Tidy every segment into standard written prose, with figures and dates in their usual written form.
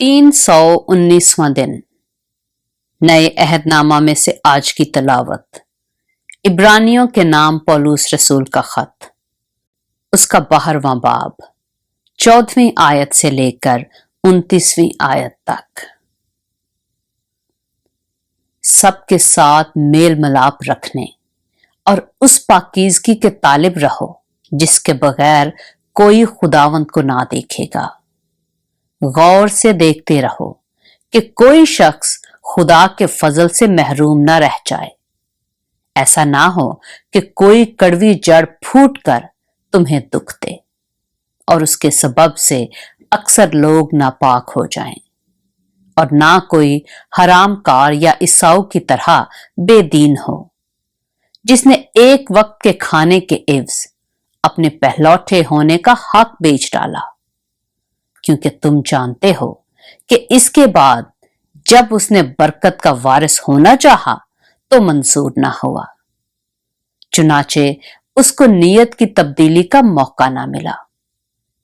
319वां दिन। नए अहदनामा में से आज की तलावत इब्रानियों के नाम पौलुस रसूल का खत, उसका 12वां बाब 14वीं आयत से लेकर 29वीं आयत तक। सबके साथ मेल मिलाप रखने और उस पाकीज़गी के तालिब रहो जिसके बगैर कोई खुदावंद को ना देखेगा। गौर से देखते रहो कि कोई शख्स खुदा के फजल से महरूम ना रह जाए। ऐसा ना हो कि कोई कड़वी जड़ फूट कर तुम्हें दुख दे और उसके सबब से अक्सर लोग नापाक हो जाएं, और ना कोई हरामकार या ईसाऊ की तरह बेदीन हो जिसने एक वक्त के खाने के एवज अपने पहलौठे होने का हक बेच डाला, क्योंकि तुम जानते हो कि इसके बाद जब उसने बरकत का वारिस होना चाहा तो मंजूर ना हुआ। चुनाचे उसको नियत की तब्दीली का मौका ना मिला।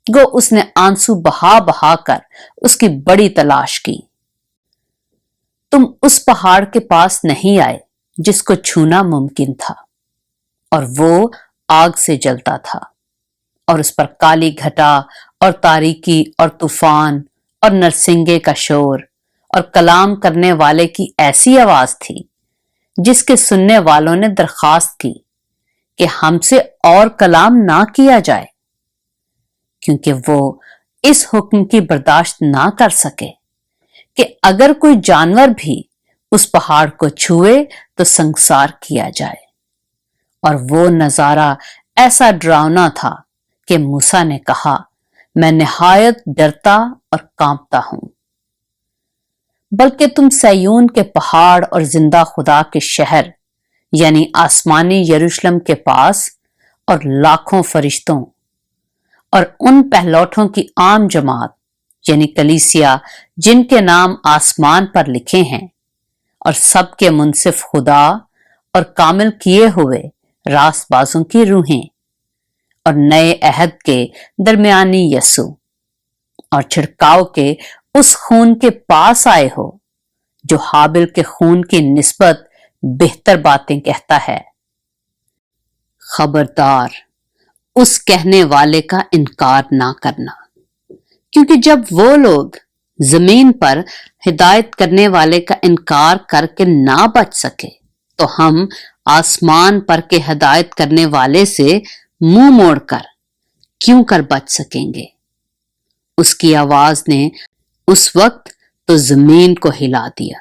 गो उसने आंसू बहा बहा कर उसकी बड़ी तलाश की। तुम उस पहाड़ के पास नहीं आए जिसको छूना मुमकिन था, और वो आग से जलता था, और उस पर काली घटा और तारीकी और तूफान और नरसिंगे का शोर और कलाम करने वाले की ऐसी आवाज थी जिसके सुनने वालों ने दरखास्त की कि हमसे और कलाम ना किया जाए, क्योंकि वो इस हुक्म की बर्दाश्त ना कर सके कि अगर कोई जानवर भी उस पहाड़ को छुए तो संसार किया जाए। और वो नजारा ऐसा डरावना था कि मूसा ने कहा, मैं निहायत डरता और कांपता हूं। बल्कि तुम सैयून के पहाड़ और जिंदा खुदा के शहर यानी आसमानी यरूशलेम के पास और लाखों फरिश्तों और उन पहलौठों की आम जमात यानी कलीसिया जिनके नाम आसमान पर लिखे हैं, और सबके मुनसिफ खुदा और कामिल किए हुए रासबाजों की रूहें, और नए अहद के दरमियानी यसु और छिड़काव के उस खून के पास आए हो जो हाबिल के खून की निस्बत बेहतर बातें कहता है। खबरदार उस कहने वाले का इनकार ना करना, क्योंकि जब वो लोग जमीन पर हिदायत करने वाले का इनकार करके ना बच सके तो हम आसमान पर के हिदायत करने वाले से मुंह मोड़कर क्यों कर बच सकेंगे। उसकी आवाज ने उस वक्त तो जमीन को हिला दिया,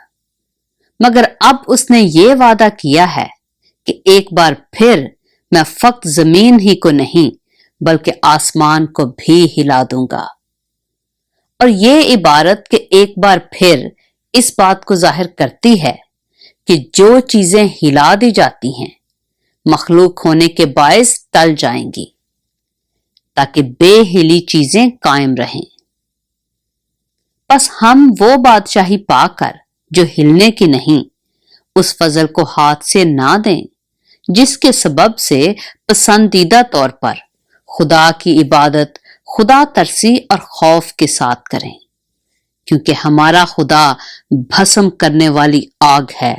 मगर अब उसने ये वादा किया है कि एक बार फिर मैं फक्त जमीन ही को नहीं बल्कि आसमान को भी हिला दूंगा। और ये इबारत के एक बार फिर इस बात को जाहिर करती है कि जो चीजें हिला दी जाती हैं मखलूक होने के बायस टल जाएंगी, ताकि बेहिली चीजें कायम रहें। बस हम वो बादशाही पाकर जो हिलने की नहीं, उस फजल को हाथ से ना दें जिसके सबब से पसंदीदा तौर पर खुदा की इबादत खुदा तरसी और खौफ के साथ करें, क्योंकि हमारा खुदा भस्म करने वाली आग है।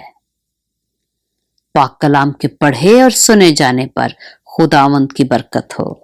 पाक कलाम के पढ़े और सुने जाने पर खुदावंद की बरकत हो।